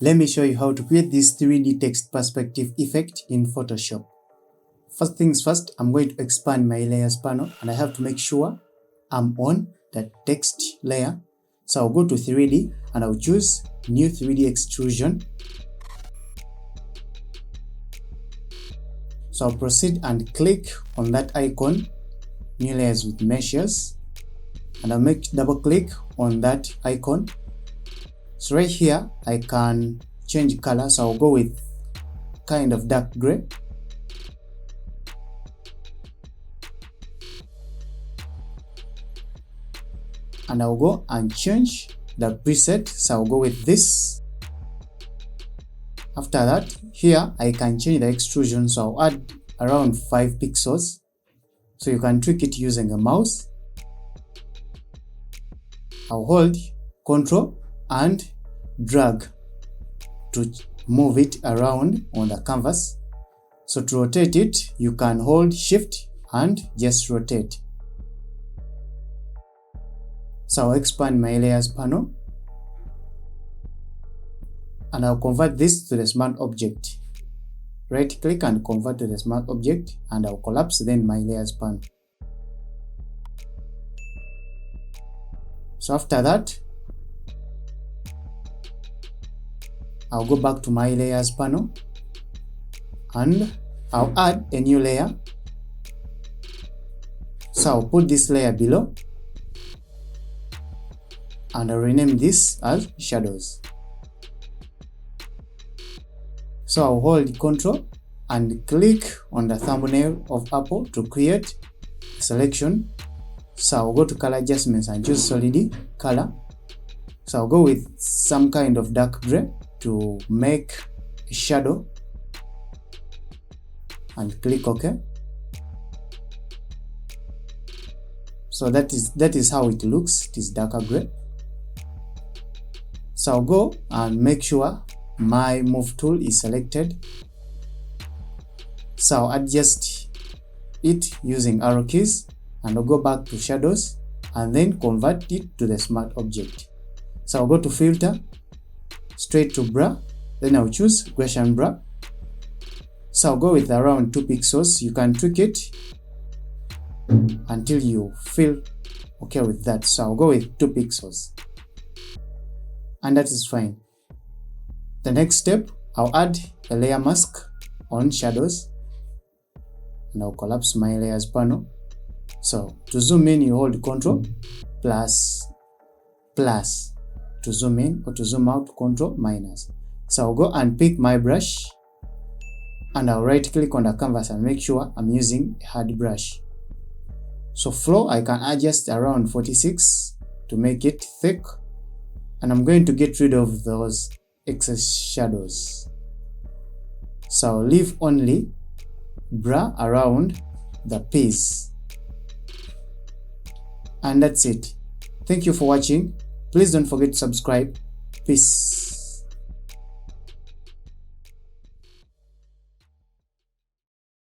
Let me show you how to create this 3D text perspective effect in Photoshop. First things first, I'm going to expand my layers panel and I have to make sure I'm on the text layer. So I'll go to 3D and I'll choose new 3D extrusion. So I'll proceed and click on that icon, new layers with meshes, and I'll double click on that icon. So right here, I can change color, so I'll go with kind of dark gray. And I'll go and change the preset, so I'll go with this. After that, here I can change the extrusion, so I'll add around 5 pixels. So you can tweak it using a mouse. I'll hold Ctrl and drag to move it around on the canvas. So to rotate it, you can hold Shift and just rotate. So I'll expand my layers panel and I'll convert this to the smart object. Right click and convert to the smart object, and I'll collapse then my layers panel. So after that, I'll go back to my layers panel and I'll add a new layer. So I'll put this layer below and I'll rename this as shadows. So I'll hold Ctrl and click on the thumbnail of Apple to create a selection. So I'll go to color adjustments and choose solid color. So I'll go with some kind of dark gray to make a shadow and click OK. So that is how it looks. It is darker gray. So I'll go and make sure my move tool is selected. So I'll adjust it using arrow keys and I'll go back to shadows and then convert it to the smart object. So I'll go to filter, straight to blur, then I'll choose Gaussian blur. So I'll go with around 2 pixels. You can tweak it until you feel okay with that. So I'll go with 2 pixels. And that is fine. The next step, I'll add a layer mask on shadows and I'll collapse my layers panel. So to zoom in, you hold Ctrl plus to zoom in, or to zoom out, Ctrl minus. So I'll go and pick my brush and I'll right click on the canvas and make sure I'm using a hard brush. So flow, I can adjust around 46 to make it thick, and I'm going to get rid of those excess shadows. So I'll leave only blur around the piece. And that's it. Thank you for watching. Please don't forget to subscribe. Peace.